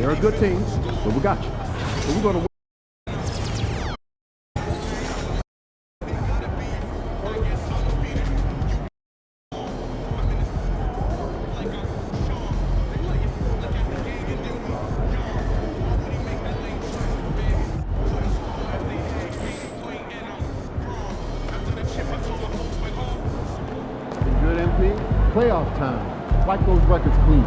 They're a good team, but we got you. So we're going to win. Good, MP. Playoff time. Wipe those records clean.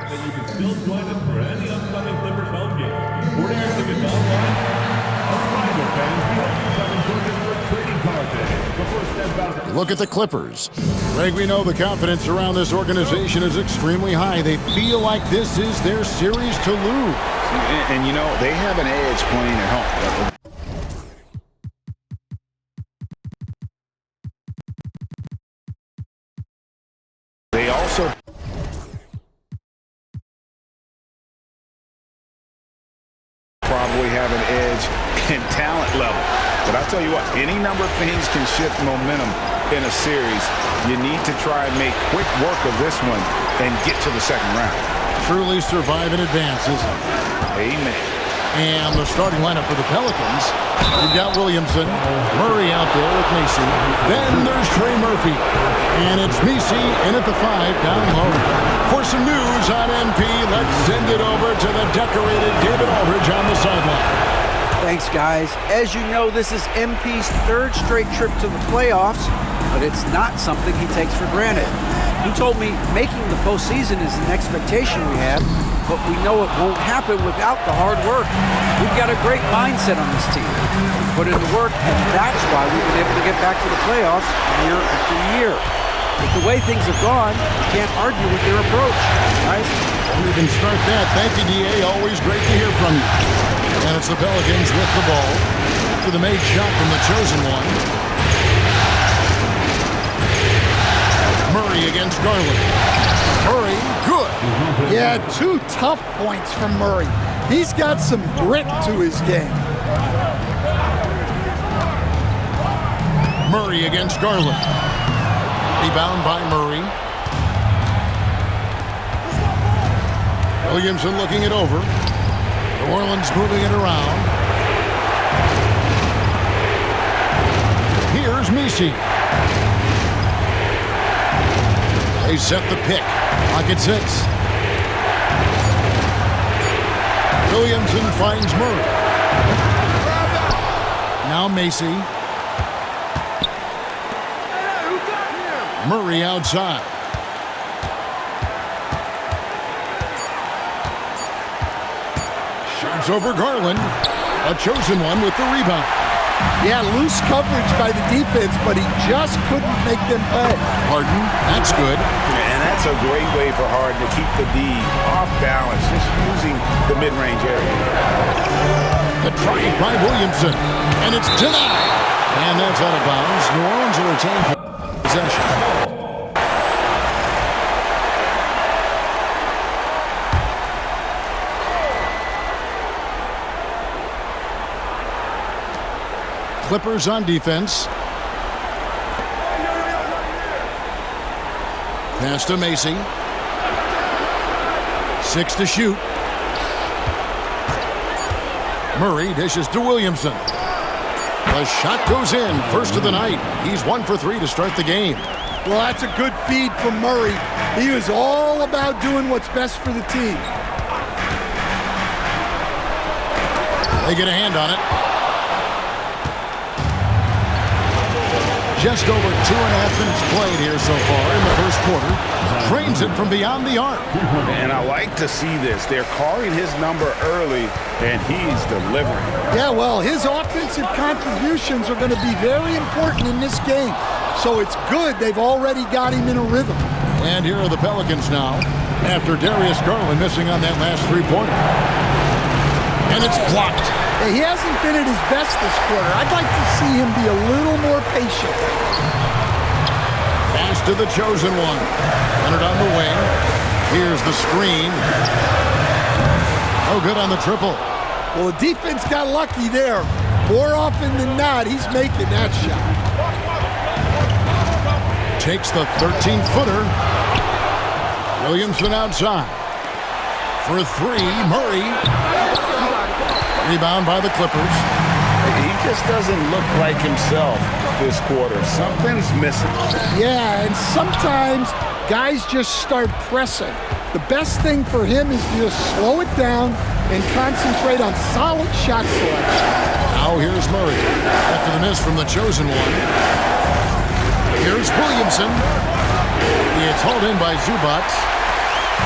That you can still join us for any upcoming Clippers home games. Boarding your tickets online. Rival fans, we hope you come and join us for Trading Card Day. The first step out. Look at the Clippers. Greg, we know the confidence around this organization is extremely high. They feel like this is their series to lose. And you know, they have an edge playing at home. They also probably have an edge in talent level. But I'll tell you what, any number of things can shift momentum in a series. You need to try and make quick work of this one and get to the second round. Truly survive in advance, isn't it? Amen. And the starting lineup for the Pelicans, you've got Williamson, Murray out there with Macy. Then there's Trey Murphy. And it's Macy in at the 5 down low. For some news on MP, let's send it over to the decorated David Aldridge on the sideline. Thanks, guys. As you know, this is MP's third straight trip to the playoffs, but it's not something he takes for granted. He told me making the postseason is an expectation we have, but we know it won't happen without the hard work. We've got a great mindset on this team. We put in the work, and that's why we've been able to get back to the playoffs year after year. With the way things have gone, you can't argue with their approach, guys. We can start that. Thank you, D.A. Always great to hear from you. And it's the Pelicans with the ball. For the made shot from the chosen one. Murray against Garland. Murray, good. Yeah, 2 tough points from Murray. He's got some grit to his game. Murray against Garland. Rebound by Murray. Williamson looking it over. New Orleans moving it around. Here's Macy. They set the pick. Clock at 6. Williamson finds Murray. Now Macy. Murray outside. Shoots over Garland. A chosen one with the rebound. Yeah, loose coverage by the defense, but he just couldn't make them pay. Harden, that's good. And that's a great way for Harden to keep the D off balance, just using the mid-range area. The try by Williamson, and it's denied. And that's out of bounds. New Orleans will retain possession. Clippers on defense. Pass to Macy. 6 to shoot. Murray dishes to Williamson. The shot goes in. First of the night. He's 1 for 3 to start the game. Well, that's a good feed from Murray. He was all about doing what's best for the team. They get a hand on it. Just over 2.5 minutes played here so far in the first quarter. Trains it from beyond the arc. And I like to see this. They're calling his number early, and he's delivering. Yeah, well, his offensive contributions are going to be very important in this game. So it's good they've already got him in a rhythm. And here are the Pelicans now, after Darius Garland missing on that last three-pointer. And it's blocked. Yeah, he hasn't been at his best this quarter. I'd like to see him be a little more patient. Pass to the chosen one. Leonard on the wing. Here's the screen. Oh, good on the triple. Well, the defense got lucky there. More often than not, he's making that shot. Takes the 13-footer. Williamson outside. For three, Murray. Rebound by the Clippers. He just doesn't look like himself this quarter. Something's missing. Yeah, and sometimes guys just start pressing. The best thing for him is to just slow it down and concentrate on solid shot selection. Now here's Murray. After the miss from the chosen one. Here's Williamson. It's hauled in by Zubac.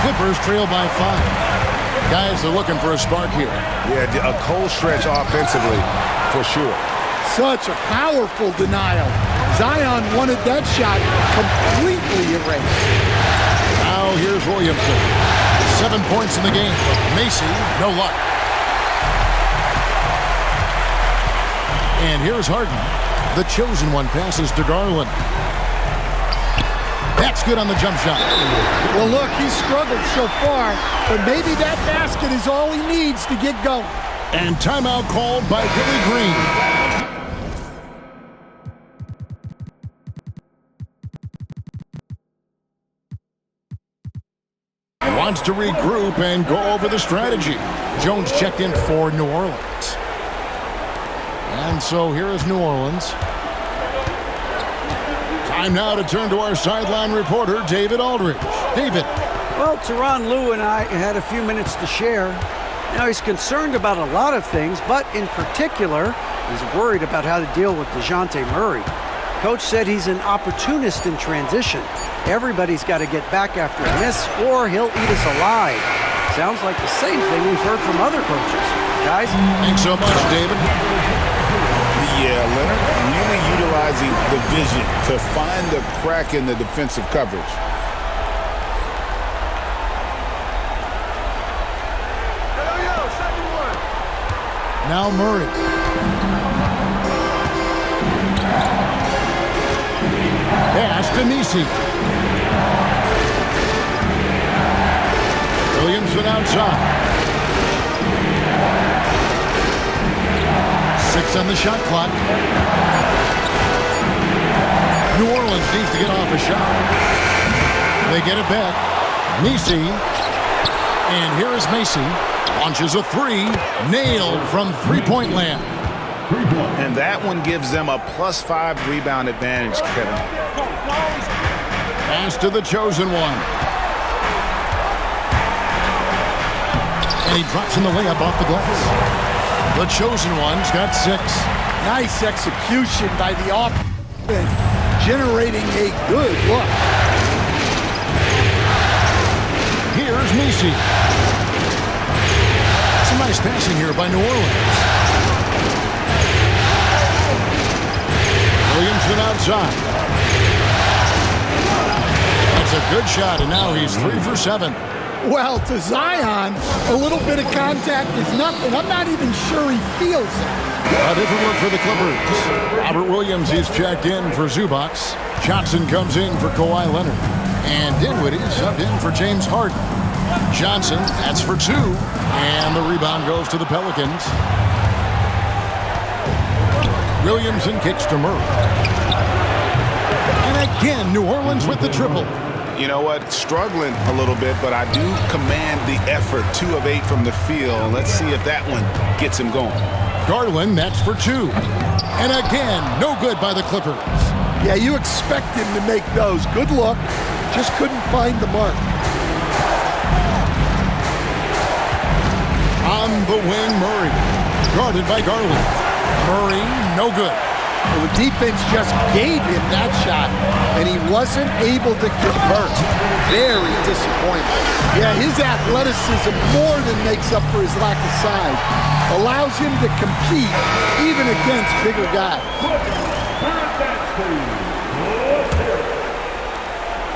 Clippers trail by 5. Guys are looking for a spark here. Yeah, a cold stretch offensively, for sure. Such a powerful denial. Zion wanted that shot completely erased. Now here's Williamson. 7 points in the game. Macy, no luck. And here's Harden. The chosen one passes to Garland. That's good on the jump shot. Well, look, he's struggled so far, but maybe that basket is all he needs to get going. And timeout called by Billy Green. Wants to regroup and go over the strategy. Jones checked in for New Orleans. And so here is New Orleans. Time now to turn to our sideline reporter, David Aldridge. David. Well, Tyronn Lue and I had a few minutes to share. Now, he's concerned about a lot of things, but in particular, he's worried about how to deal with DeJounte Murray. Coach said he's an opportunist in transition. Everybody's got to get back after a miss, or he'll eat us alive. Sounds like the same thing we've heard from other coaches. Guys? Thanks so much, David. Yeah, Leonard really utilizing the vision to find the crack in the defensive coverage. Now Murray. Pass to Nisi. Williamson outside. 6 on the shot clock. New Orleans needs to get off a shot. They get it back. Nisi. And here is Macy. Launches a 3. Nailed from three-point land. And that one gives them a +5 rebound advantage, Kevin. Pass to the chosen one. And he drops in the layup off the glass. The chosen one's got 6. Nice execution by the offense, generating a good look. Here's Nisi. Some nice passing here by New Orleans. Williamson outside. That's a good shot, and now he's 3 for 7. Well, to Zion, a little bit of contact is nothing. I'm not even sure he feels it. A different look for the Clippers. Robert Williams is checked in for Zubac. Johnson comes in for Kawhi Leonard. And Dinwiddie subbed in for James Harden. Johnson, that's for 2. And the rebound goes to the Pelicans. Williamson kicks to Murray. And again, New Orleans with the triple. You know what? Struggling a little bit, but I do command the effort. 2 of 8 from the field. Let's see if that one gets him going. Garland, that's for 2. And again, no good by the Clippers. Yeah, you expect him to make those. Good look. Just couldn't find the mark. On the wing, Murray. Guarded by Garland. Murray, no good. Well, the defense just gave him that shot, and he wasn't able to convert. Very disappointing. Yeah, his athleticism more than makes up for his lack of size. Allows him to compete even against bigger guys.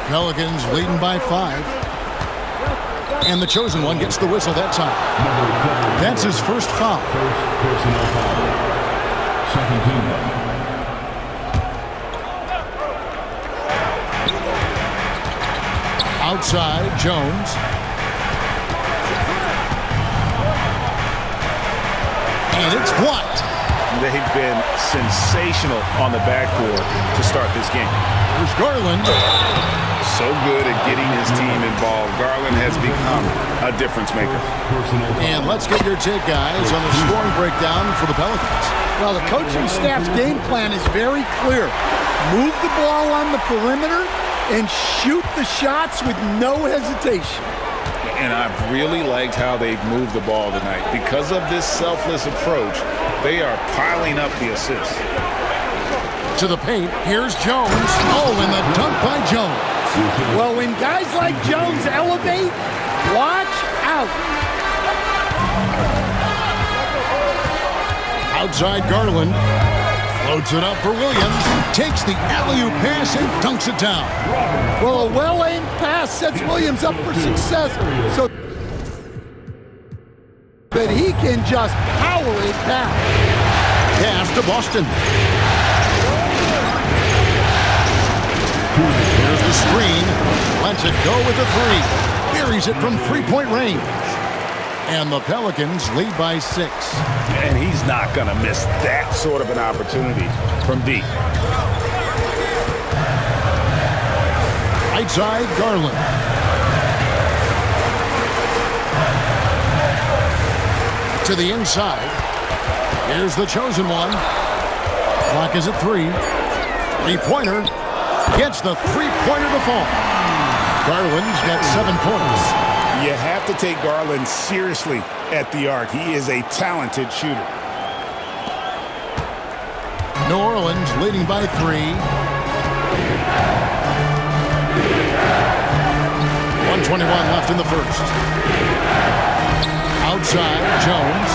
Pelicans leading by 5. And the chosen one gets the whistle that time. That's his first foul. Personal foul. Second team foul. Outside, Jones. And it's blocked. They've been sensational on the backboard to start this game. There's Garland. So good at getting his team involved. Garland has become a difference maker. And let's get your take, guys, on the scoring breakdown for the Pelicans. Well, the coaching staff's game plan is very clear. Move the ball on the perimeter and shoot the shots with no hesitation. And I've really liked how they've moved the ball tonight. Because of this selfless approach, they are piling up the assists. To the paint, here's Jones. Oh, and the dunk by Jones. Well, when guys like Jones elevate, watch out. Outside Garland. Floats it up for Williams. Takes the alley-oop pass and dunks it down. Well, a well-aimed pass sets Williams up for success so that he can just power it down. Pass to Boston. Here's the screen. Lets it go with the three. Buries it from three-point range. And the Pelicans lead by 6. And he's not going to miss that sort of an opportunity from deep. Right side, Garland. To the inside. Here's the chosen one. Clock is at 3. Three-pointer. Gets the three-pointer to fall. Garland's got 7 points. You have to take Garland seriously at the arc. He is a talented shooter. New Orleans leading by 3. 1:21 left in the first. Outside, Jones.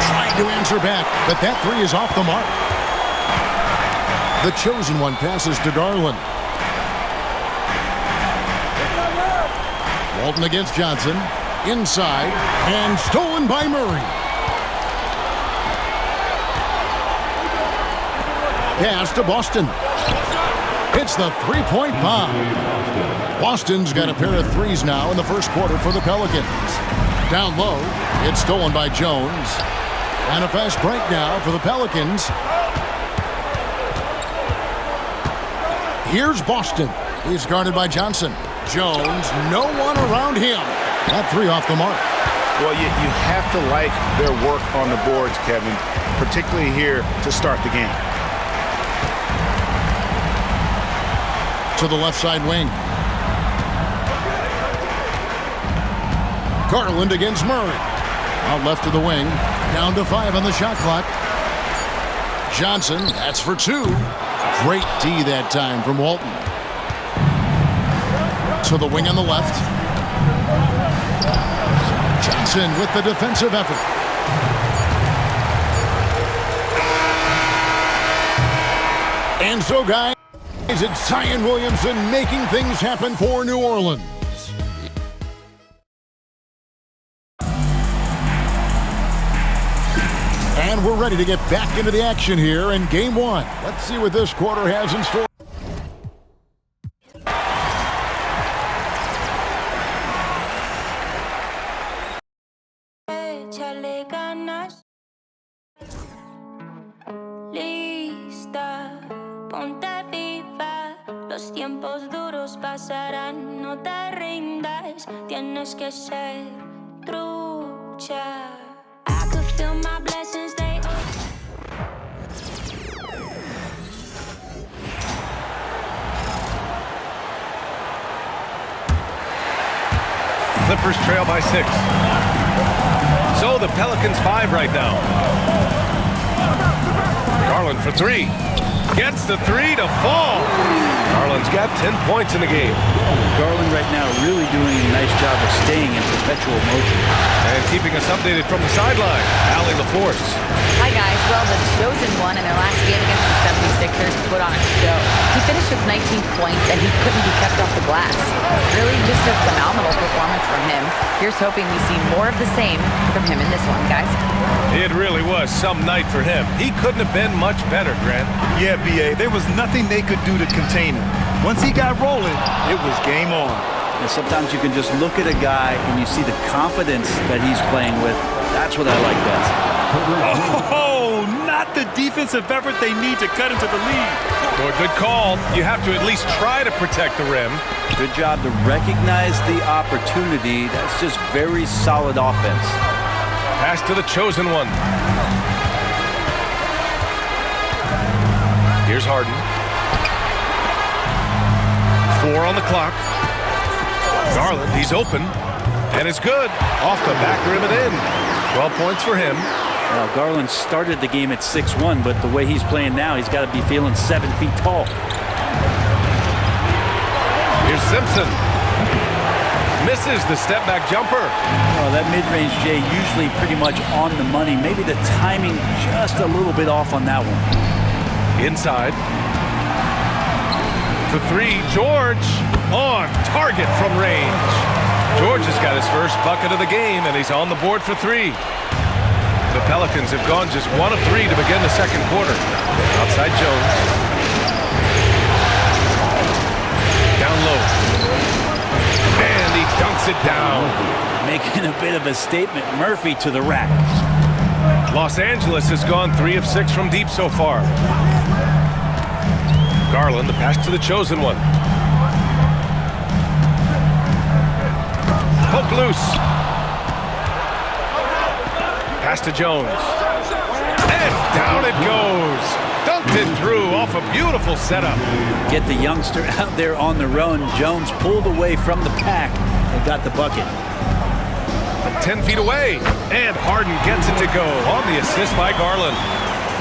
Trying to answer back, but that three is off the mark. The chosen one passes to Garland. Walton against Johnson. Inside, and stolen by Murray. Pass to Boston. It's the three-point bomb. Boston's got a pair of threes now in the first quarter for the Pelicans. Down low, it's stolen by Jones. And a fast break now for the Pelicans. Here's Boston. He's guarded by Johnson. Jones, no one around him. That three off the mark. Well, you have to like their work on the boards, Kevin, particularly here to start the game. To the left side wing. Garland against Murray. Out left to the wing. Down to 5 on the shot clock. Johnson, that's for 2. Great D that time from Walton. To the wing on the left. Johnson with the defensive effort. And so, guys, it's Zion Williamson making things happen for New Orleans. And we're ready to get back into the action here in Game 1. Let's see what this quarter has in store. Los tiempos duros pasarán, no te rindas, tienes que ser trucha. I could feel my blessings, they Clippers trail by 6. So the Pelicans 5 right now. Garland for 3. Gets the 3 to fall. Garland's got 10 points in the game. Garland right now really doing a nice job of staying in perpetual motion. And keeping us updated from the sideline, Allie LaForce. Hi guys, well the chosen one in their last game against the 76ers put on a show. He finished with 19 points and he couldn't be kept off the glass. Really just a phenomenal performance from him. Here's hoping we see more of the same from him in this one, guys. It really was some night for him. He couldn't have been much better, Grant. Yeah, B.A., there was nothing they could do to contain him. Once he got rolling, it was game on. And sometimes you can just look at a guy and you see the confidence that he's playing with. That's what I like best. Oh, not the defensive effort they need to cut into the lead. Boy, good call. You have to at least try to protect the rim. Good job to recognize the opportunity. That's just very solid offense. Pass to the chosen one. Here's Harden. 4 on the clock. Garland, he's open. And it's good. Off the back rim and in. 12 points for him. Now, Garland started the game at 6'1", but the way he's playing now, he's got to be feeling 7 feet tall. Here's Simpson. Misses the step-back jumper. Well, that mid-range, Jay, usually pretty much on the money. Maybe the timing just a little bit off on that one. Inside. For 3, George on target from range. George has got his first bucket of the game, and he's on the board for 3. The Pelicans have gone just 1 of 3 to begin the second quarter. Outside Jones. Down low. And he dunks it down. Making a bit of a statement. Murphy to the rack. Los Angeles has gone 3 of 6 from deep so far. Garland, the pass to the chosen one. Poke loose. Pass to Jones. And down it goes. Dunked it through off a beautiful setup. Get the youngster out there on the run. Jones pulled away from the pack and got the bucket. 10 feet away. And Harden gets it to go on the assist by Garland.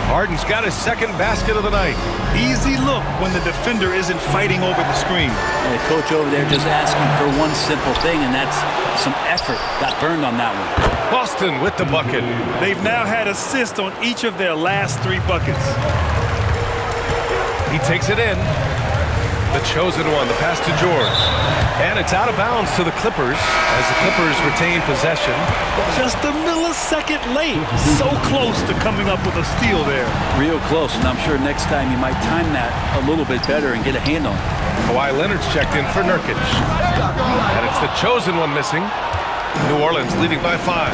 Harden's got his second basket of the night. Easy look when the defender isn't fighting over the screen. And the coach over there just asking for one simple thing, and that's some effort. Got burned on that one. Boston with the bucket. They've now had assists on each of their last 3 buckets. He takes it in. The chosen one, the pass to George. And it's out of bounds to the Clippers as the Clippers retain possession. Just a millisecond late. So close to coming up with a steal there. Real close, and I'm sure next time you might time that a little bit better and get a hand on it. Kawhi Leonard's checked in for Nurkic. And it's the chosen one missing. New Orleans leading by 5.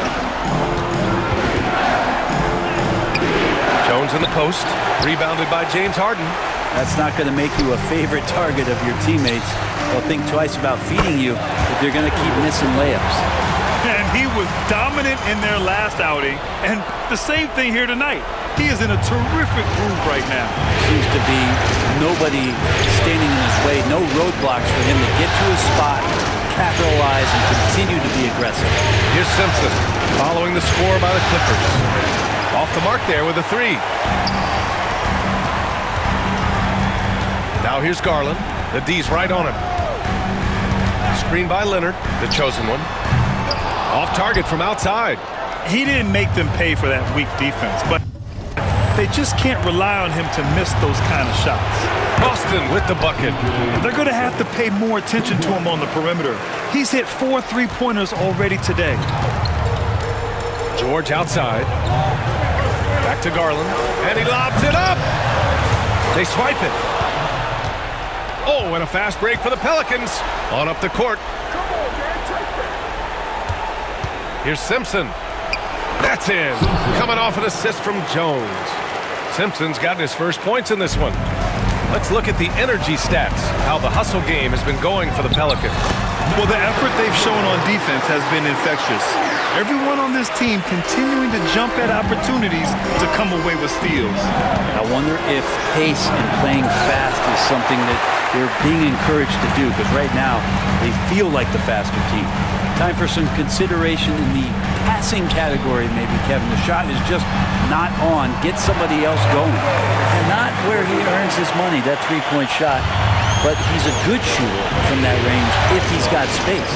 Jones in the post, rebounded by James Harden. That's not going to make you a favorite target of your teammates. They'll think twice about feeding you if they're going to keep missing layups. And he was dominant in their last outing, and the same thing here tonight. He is in a terrific groove right now. Seems to be nobody standing in his way, no roadblocks for him to get to his spot, capitalize, and continue to be aggressive. Here's Simpson following the score by the Clippers. Off the mark there with a 3. Now here's Garland. The D's right on him. Screen by Leonard, the chosen one. Off target from outside. He didn't make them pay for that weak defense, but they just can't rely on him to miss those kind of shots. Boston with the bucket. They're going to have to pay more attention to him on the perimeter. He's hit 4 3-pointers already today. George outside. Back to Garland. And he lobs it up. They swipe it. Oh, and a fast break for the Pelicans. On up the court. Here's Simpson. That's in. Coming off an assist from Jones. Simpson's gotten his first points in this one. Let's look at the energy stats, how the hustle game has been going for the Pelicans. Well, the effort they've shown on defense has been infectious. Everyone on this team continuing to jump at opportunities to come away with steals. I wonder if pace and playing fast is something that they're being encouraged to do, because right now they feel like the faster team. Time for some consideration in the passing category, maybe, Kevin. The shot is just not on. Get somebody else going. And not where he earns his money, that three-point shot. But he's a good shooter from that range if he's got space.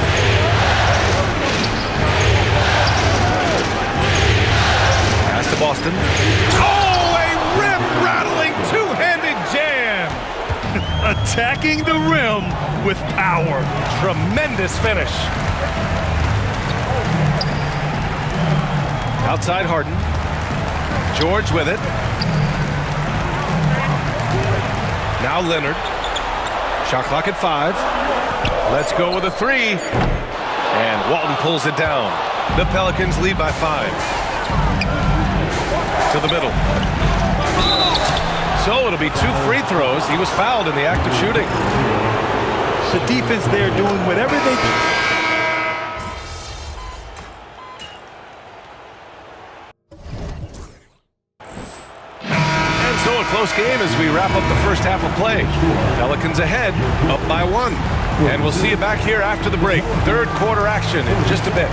Pass to Boston. Oh, a rim-rattling two-handed jam. Attacking the rim with power. Tremendous finish. Outside Harden. George with it. Now Leonard. Shot clock at 5. Let's go with a 3. And Walton pulls it down. The Pelicans lead by 5. To the middle. So it'll be 2 free throws. He was fouled in the act of shooting. The defense there doing whatever they can. And so a close game as we wrap up the first half of play. Pelicans ahead, up by 1. And we'll see you back here after the break. Third quarter action in just a bit.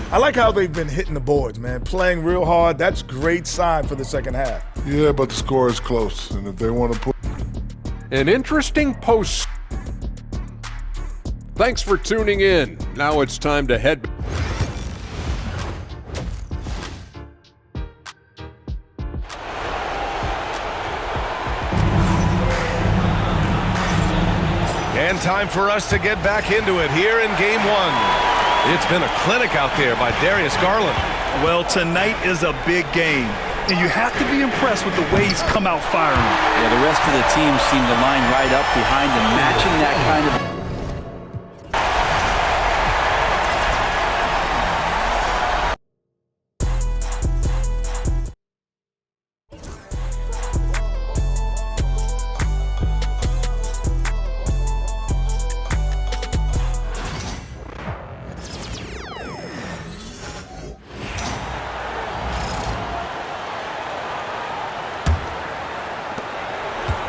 I like how they've been hitting the boards, man. Playing real hard. That's great sign for the second half. Yeah, but the score is close. And if they want to put... An interesting post. Thanks for tuning in. Now it's time to head. And time for us to get back into it here in Game 1. It's been a clinic out there by Darius Garland. Well, tonight is a big game, and you have to be impressed with the way he's come out firing. Yeah, the rest of the team seem to line right up behind him, matching that kind of...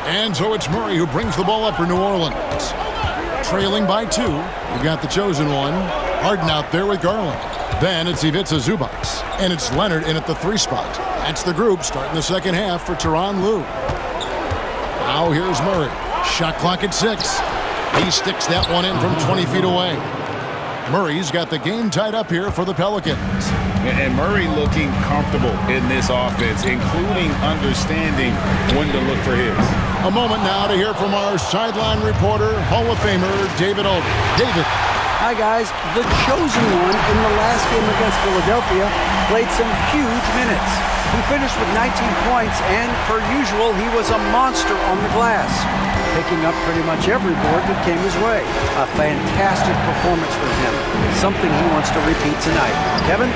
And so it's Murray who brings the ball up for New Orleans. Trailing by 2. You've got the chosen one. Harden out there with Garland. Then it's Ivica Zubac. And it's Leonard in at the 3 spot. That's the group starting the second half for Tyronn Lue. Now here's Murray. Shot clock at 6. He sticks that one in from 20 feet away. Murray's got the game tied up here for the Pelicans. And Murray looking comfortable in this offense, including understanding when to look for his. A moment now to hear from our sideline reporter, Hall of Famer David Aldridge. David. Hi, guys. The chosen one in the last game against Philadelphia played some huge minutes. He finished with 19 points, and per usual, he was a monster on the glass, picking up pretty much every board that came his way. A fantastic performance for him. Something he wants to repeat tonight. Kevin?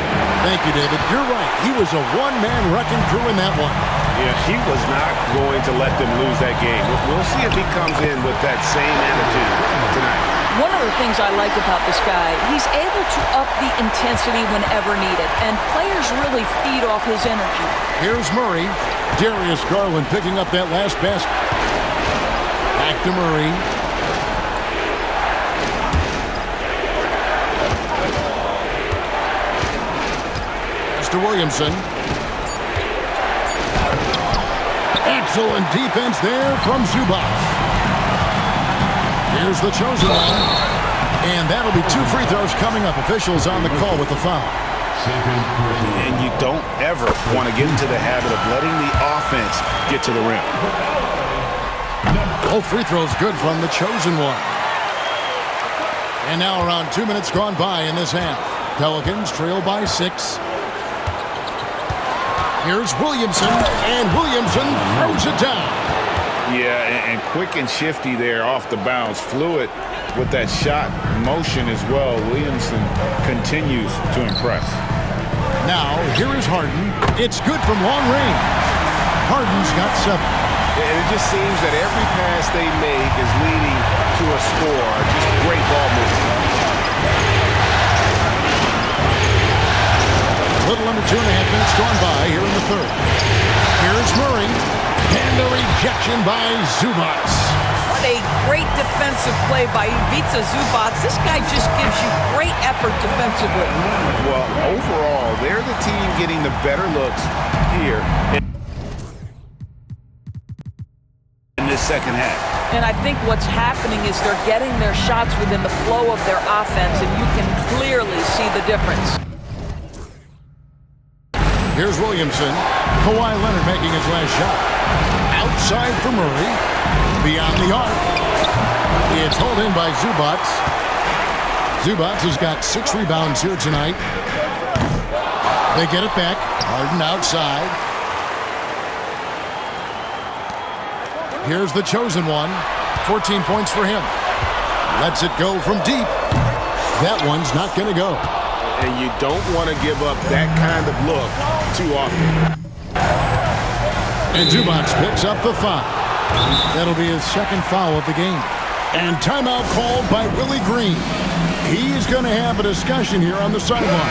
Thank you, David. You're right. He was a one-man wrecking crew in that one. Yeah, he was not going to let them lose that game. We'll see if he comes in with that same attitude tonight. One of the things I like about this guy, he's able to up the intensity whenever needed, and players really feed off his energy. Here's Murray. Darius Garland picking up that last basket. Back to Murray. Pass to Williamson. Excellent defense there from Zubac. Here's the chosen one. And that'll be 2 free throws coming up. Officials on the call with the foul. And you don't ever want to get into the habit of letting the offense get to the rim. Both free throws good from the chosen one. And now around 2 minutes gone by in this half. Pelicans trail by 6. Here's Williamson, and Williamson throws it down. Yeah, and quick and shifty there off the bounce. Fluid with that shot motion as well. Williamson continues to impress. Now, here is Harden. It's good from long range. Harden's got 7. And it just seems that every pass they make is leading to a score. Just great ball movement. A little under 2.5 minutes gone by here in the third. Here's Murray. And the rejection by Zubac. What a great defensive play by Ivica Zubac. This guy just gives you great effort defensively. Well, overall, they're the team getting the better looks here in this second half. And I think what's happening is they're getting their shots within the flow of their offense, and you can clearly see the difference. Here's Williamson. Kawhi Leonard making his last shot. Outside for Murray. Beyond the arc. It's hauled in by Zubac. Zubac has got 6 rebounds here tonight. They get it back. Harden outside. Here's the chosen one. 14 points for him. Lets it go from deep. That one's not going to go. And you don't want to give up that kind of look too often. And Zubac picks up the foul. That'll be his second foul of the game. And timeout called by Willie Green. He's going to have a discussion here on the sideline.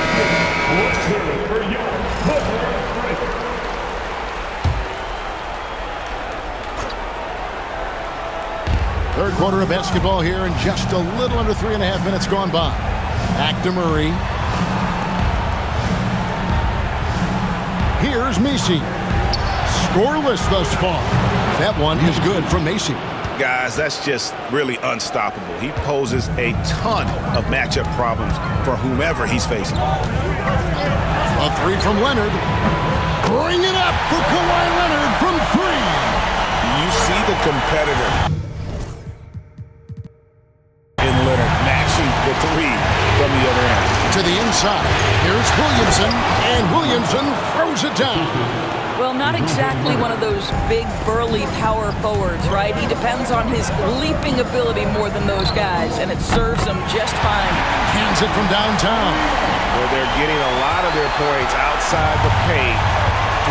Third quarter of basketball here, and just a little under 3.5 minutes gone by. Back to Murray. Here's Macy. Scoreless thus far. That one is good from Macy. Guys, that's just really unstoppable. He poses a ton of matchup problems for whomever he's facing. A three from Leonard. Bring it up for Kawhi Leonard from three. You see the competitor in Leonard matching the three from the other end. To the inside. Here's Williamson, and Williamson throws it down. Well, not exactly one of those big, burly power forwards, right? He depends on his leaping ability more than those guys, and it serves him just fine. Hands it from downtown. Where they're getting a lot of their points outside the paint.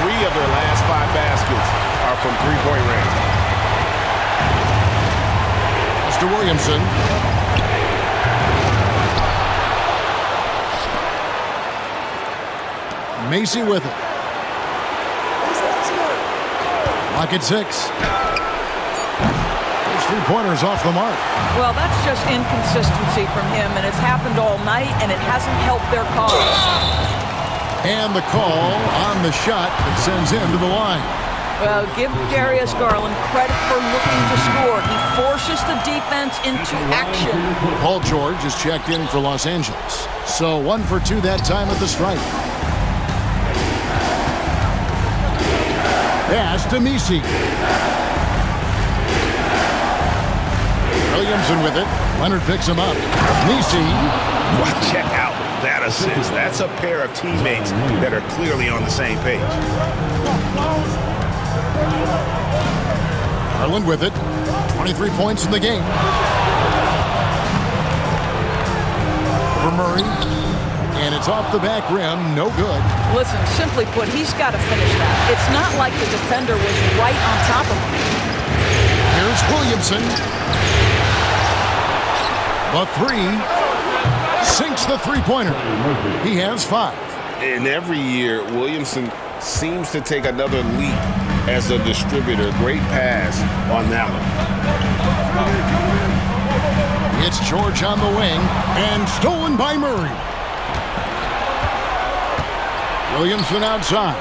3 of their last 5 baskets are from three-point range. Mr. Williamson. Macy with it. Lock at 6. Those three-pointers off the mark. Well, that's just inconsistency from him, and it's happened all night, and it hasn't helped their cause. And the call on the shot that sends him to the line. Well, give Darius Garland credit for looking to score. He forces the defense into action. Paul George is checked in for Los Angeles. So 1 for 2 that time at the stripe. Pass to Macy. Williamson with it. Leonard picks him up. Macy. Well, check out that assist. That's a pair of teammates that are clearly on the same page. Garland with it. 23 points in the game. For Murray. And it's off the back rim. No good. Listen, simply put, he's got to finish that. It's not like the defender was right on top of him. Here's Williamson. The three. Sinks the three-pointer. He has 5. And every year, Williamson seems to take another leap as a distributor. Great pass on that one. It's George on the wing. And stolen by Murray. Williamson outside.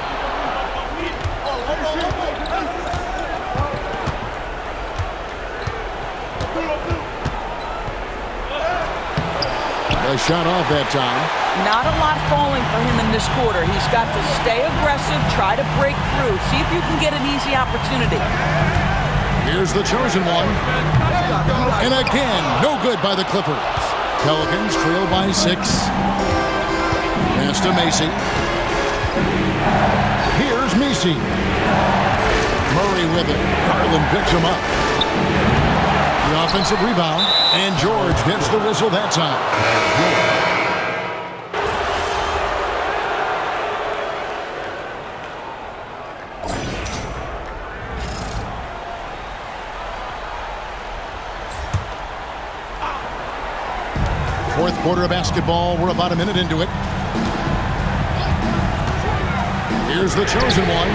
A shot off that time. Not a lot falling for him in this quarter. He's got to stay aggressive, try to break through, see if you can get an easy opportunity. Here's the chosen one. And again, no good by the Clippers. Pelicans trail by 6. Pass to Macy. Here's Macy. Murray with it. Garland picks him up. The offensive rebound. And George gets the whistle that time. Fourth quarter of basketball. We're about a minute into it. Here's the chosen one.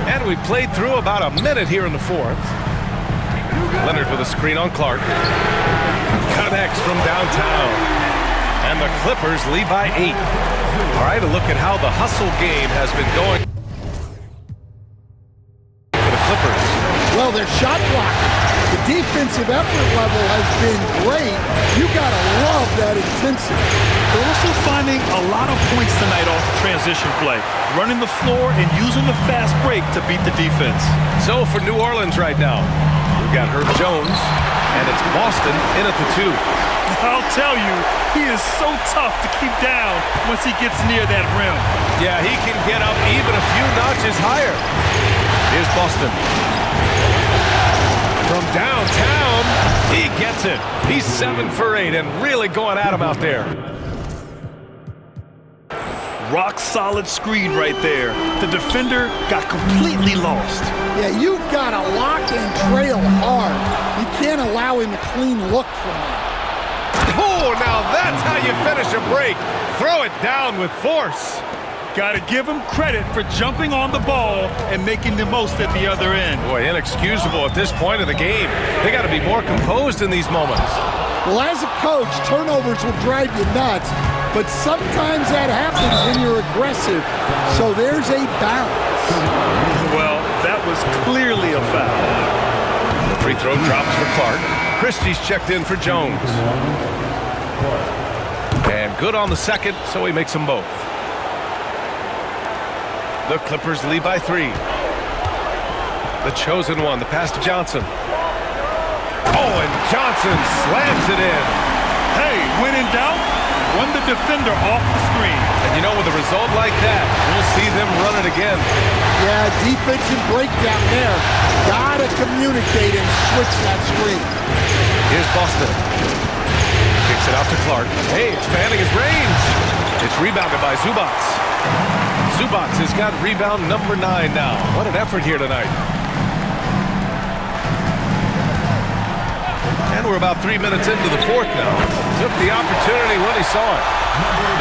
And we played through about a minute here in the fourth. Leonard with a screen on Clark. Connects from downtown. And the Clippers lead by 8. All right, a look at how the hustle game has been going. their shot blocking. The defensive effort level has been great. You gotta love that intensity. They're also finding a lot of points tonight off transition play, running the floor and using the fast break to beat the defense. So for New Orleans right now, we've got Herb Jones, and it's Boston in at the 2. I'll tell you, he is so tough to keep down once he gets near that rim. Yeah, he can get up even a few notches higher. Here's Boston. From downtown, he gets it. He's 7 for 8 and really going at him out there. Rock solid screen right there. The defender got completely lost. Yeah, you've got to lock and trail hard. You can't allow him a clean look from that. Oh, now that's how you finish a break. Throw it down with force. Got to give him credit for jumping on the ball and making the most at the other end. Boy, inexcusable at this point of the game. They got to be more composed in these moments. Well, as a coach, turnovers will drive you nuts, but sometimes that happens when you're aggressive. So there's a balance. Well, that was clearly a foul. The free throw drops for Clark. Christie's checked in for Jones. And good on the second, so he makes them both. The Clippers lead by 3. The chosen one, the pass to Johnson. Oh, and Johnson slams it in. Hey, when in doubt, run the defender off the screen. And you know, with a result like that, we'll see them run it again. Yeah, defensive breakdown there. Gotta communicate and switch that screen. Here's Boston. Kicks it out to Clark. Hey, expanding his range. It's rebounded by Zubac. Zubac has got rebound number 9 now. What an effort here tonight. And we're about 3 minutes into the fourth now. Took the opportunity when he saw it.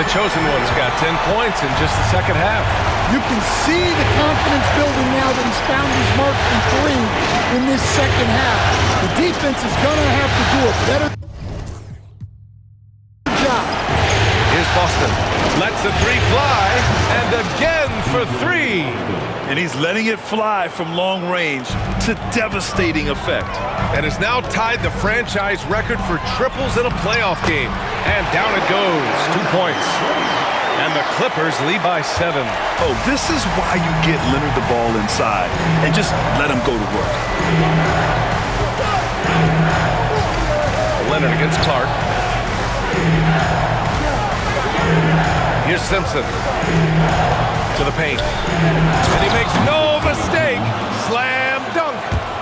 The chosen one's got 10 points in just the second half. You can see the confidence building now that he's found his mark from 3 in this second half. The defense is going to have to do a better job. Here's Boston. Lets the 3 fly, and again for 3. And he's letting it fly from long range to devastating effect. And has now tied the franchise record for triples in a playoff game. And down it goes, 2 points. And the Clippers lead by 7. Oh, this is why you get Leonard the ball inside and just let him go to work. Leonard against Clark. Here's Simpson to the paint. And he makes no mistake. Slam dunk.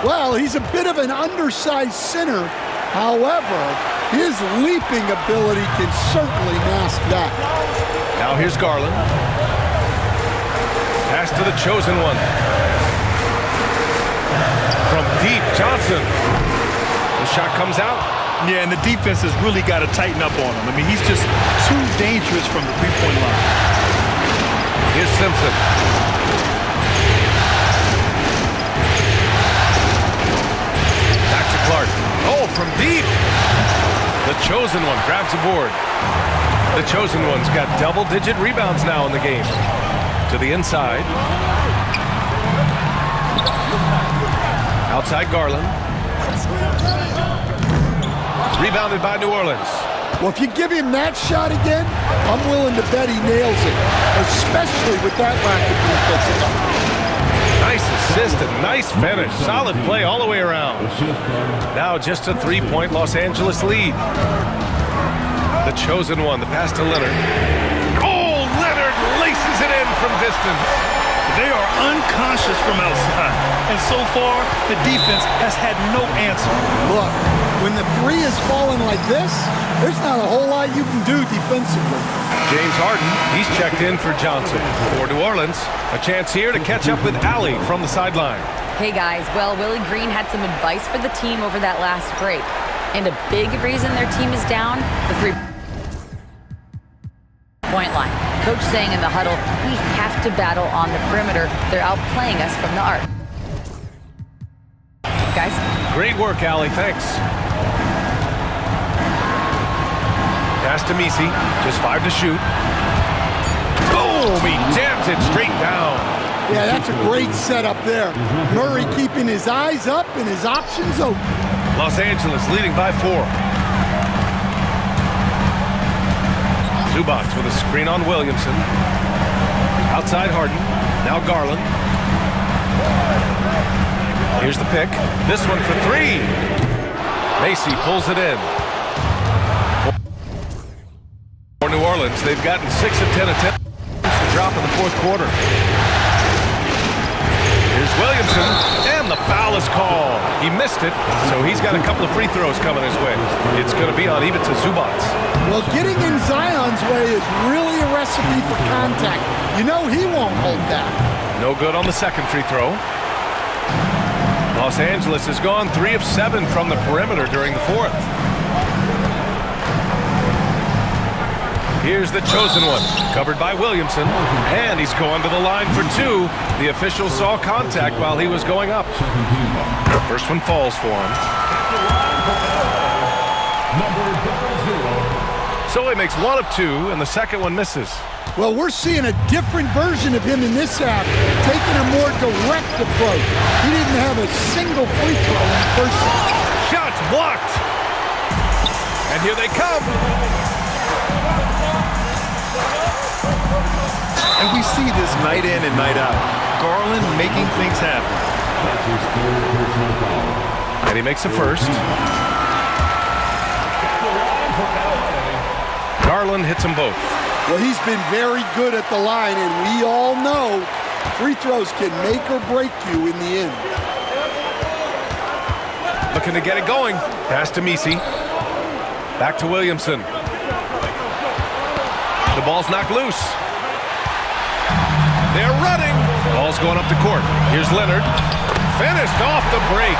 Well, he's a bit of an undersized center. However, his leaping ability can certainly mask that. Now here's Garland. Pass to the chosen one. From deep, Johnson. The shot comes out. Yeah, and the defense has really got to tighten up on him. I mean, he's just too dangerous from the three-point line. Here's Simpson. Back to Clark. Oh, from deep. The chosen one grabs the board. The chosen one's got double-digit rebounds now in the game. To the inside. Outside Garland. Rebounded by New Orleans. Well, if you give him that shot again, I'm willing to bet he nails it, especially with that lack of defensive. Nice assist and nice finish. Solid play all the way around. Now just a 3-point Los Angeles lead. The chosen one, the pass to Leonard. Oh, Leonard laces it in from distance. They are unconscious from outside, and so far, the defense has had no answer. Look, when the 3 is falling like this, there's not a whole lot you can do defensively. James Harden, he's checked in for Johnson. For New Orleans, a chance here to catch up with Allie from the sideline. Hey guys, well, Willie Green had some advice for the team over that last break. And a big reason their team is down, the 3-point line. Coach saying in the huddle, we have to battle on the perimeter. They're outplaying us from the arc. Guys? Great work, Allie. Thanks. Pass to Misi. Just 5 to shoot. Boom! He jams it straight down. Yeah, that's a great setup there. Murray keeping his eyes up and his options open. Los Angeles leading by 4. Zubac with a screen on Williamson. Outside Harden. Now Garland. Here's the pick. This one for 3. Macy pulls it in. For New Orleans, they've gotten 6 of 10 attempts to drop in the fourth quarter. Here's Williamson, and the foul is called. He missed it, so he's got a couple of free throws coming his way. It's going to be on Ivica Zubac. Well, getting in Zion's way is really a recipe for contact. You know he won't hold back. No good on the second free throw. Los Angeles has gone 3 of 7 from the perimeter during the fourth. Here's the chosen one, covered by Williamson, and he's going to the line for 2. The official saw contact while he was going up. First one falls for him. So he makes 1 of 2, and the second one misses. Well, we're seeing a different version of him in this half, taking a more direct approach. He didn't have a single free throw in the first half. Shots blocked. And here they come. And we see this night in and night out. Garland making things happen. And he makes the first. Garland hits them both. Well, he's been very good at the line, and we all know free throws can make or break you in the end. Looking to get it going. Pass to Messi. Back to Williamson. The ball's knocked loose. They're running. Ball's going up the court. Here's Leonard. Finished off the break.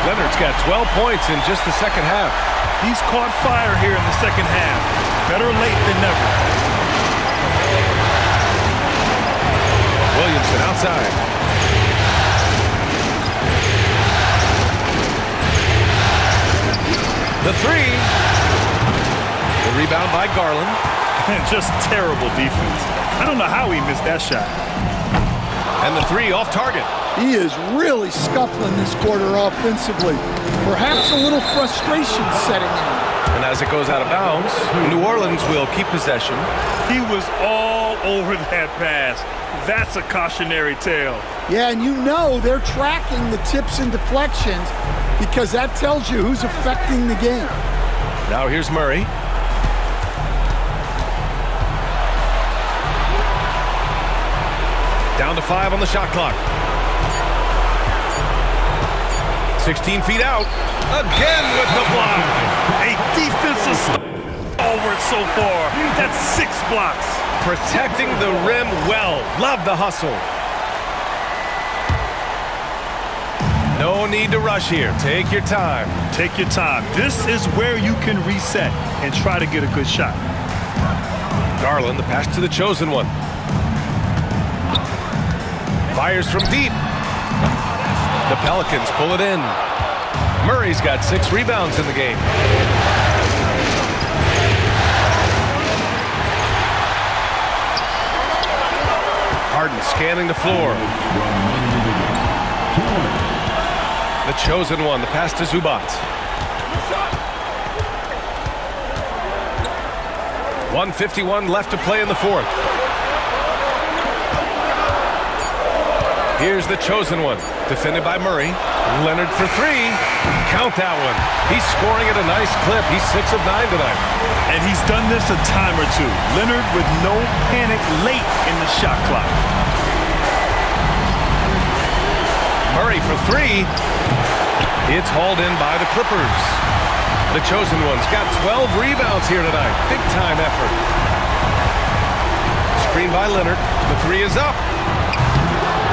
Leonard's got 12 points in just the second half. He's caught fire here in the second half. Better late than never. Williamson outside. The 3. The rebound by Garland. Just terrible defense. I don't know how he missed that shot. And the 3 off target. He is really scuffling this quarter offensively. Perhaps a little frustration setting in. And as it goes out of bounds, New Orleans will keep possession. He was all over that pass. That's a cautionary tale. Yeah, and you know they're tracking the tips and deflections because that tells you who's affecting the game. Now here's Murray. Down to 5 on the shot clock. 16 feet out. Again with the block. A defensive stalwart so far. That's 6 blocks. Protecting the rim well. Love the hustle. No need to rush here. Take your time. Take your time. This is where you can reset and try to get a good shot. Garland, the pass to the chosen one. Fires from deep. The Pelicans pull it in. Murray's got 6 rebounds in the game. Harden scanning the floor. The chosen one, the pass to Zubac. 1:51 left to play in the fourth. Here's the chosen one, defended by Murray. Leonard for 3. Count that one. He's scoring at a nice clip. He's 6 of 9 tonight. And he's done this a time or two. Leonard with no panic late in the shot clock. Murray for 3. It's hauled in by the Clippers. The chosen one's got 12 rebounds here tonight. Big time effort. Screen by Leonard. The 3 is up.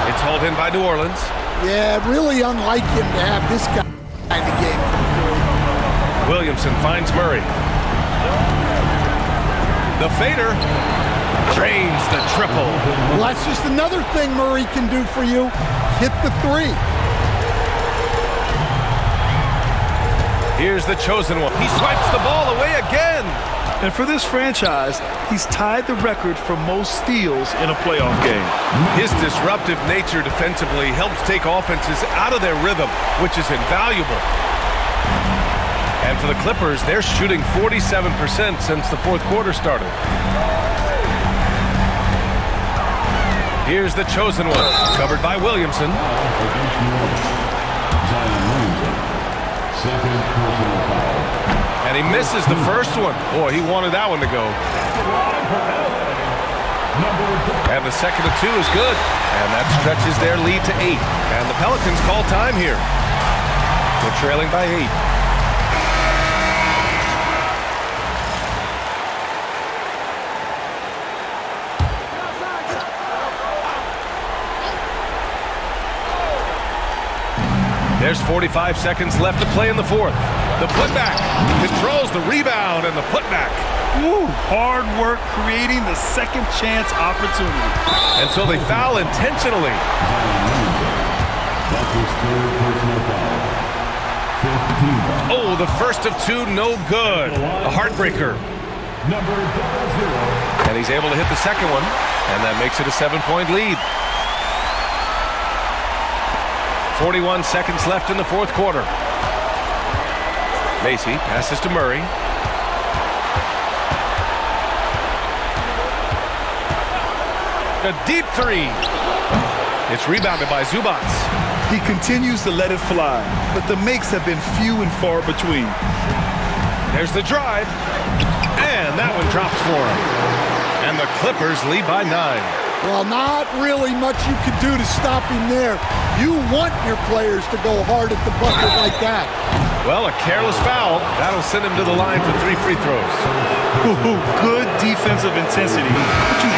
It's hauled in by New Orleans. Yeah, really unlike him to have this kind of game. Williamson finds Murray. The fader drains the triple. Well, that's just another thing Murray can do for you. Hit the 3. Here's the chosen one. He swipes the ball away again. And for this franchise, he's tied the record for most steals in a playoff game. His disruptive nature defensively helps take offenses out of their rhythm, which is invaluable. And for the Clippers, they're shooting 47% since the fourth quarter started. Here's the chosen one, covered by Williamson. And he misses the first one. Boy, he wanted that one to go. And the second of two is good. And that stretches their lead to 8. And the Pelicans call time here. They're trailing by 8. There's 45 seconds left to play in the fourth. The putback controls the rebound and the putback. Woo, hard work creating the second chance opportunity. And so they foul intentionally. Oh, the first of two, no good. A heartbreaker. And he's able to hit the second one, and that makes it a 7-point lead. 41 seconds left in the fourth quarter. Macy passes to Murray. A deep three. It's rebounded by Zubac. He continues to let it fly, but the makes have been few and far between. There's the drive. And that one drops for him. And the Clippers lead by 9. Well, not really much you can do to stop him there. You want your players to go hard at the bucket like that. Well, a careless foul. That'll send him to the line for 3 free throws. Ooh, good defensive intensity. But you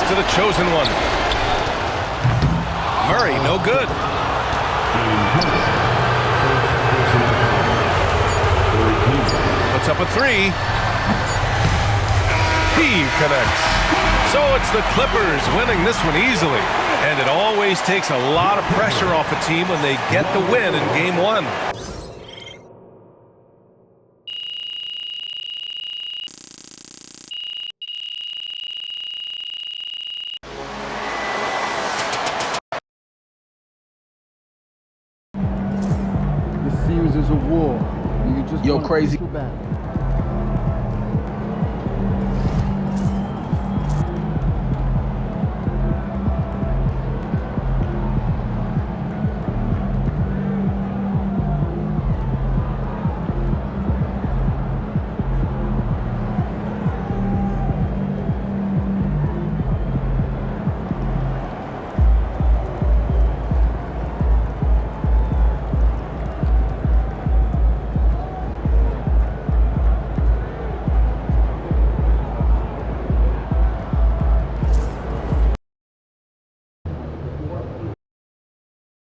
to the chosen one. Murray, no good. Puts up a 3. He connects. So it's the Clippers winning this one easily. And it always takes a lot of pressure off a team when they get the win in Game 1. This series is a war. You just Yo, Crazy. Back.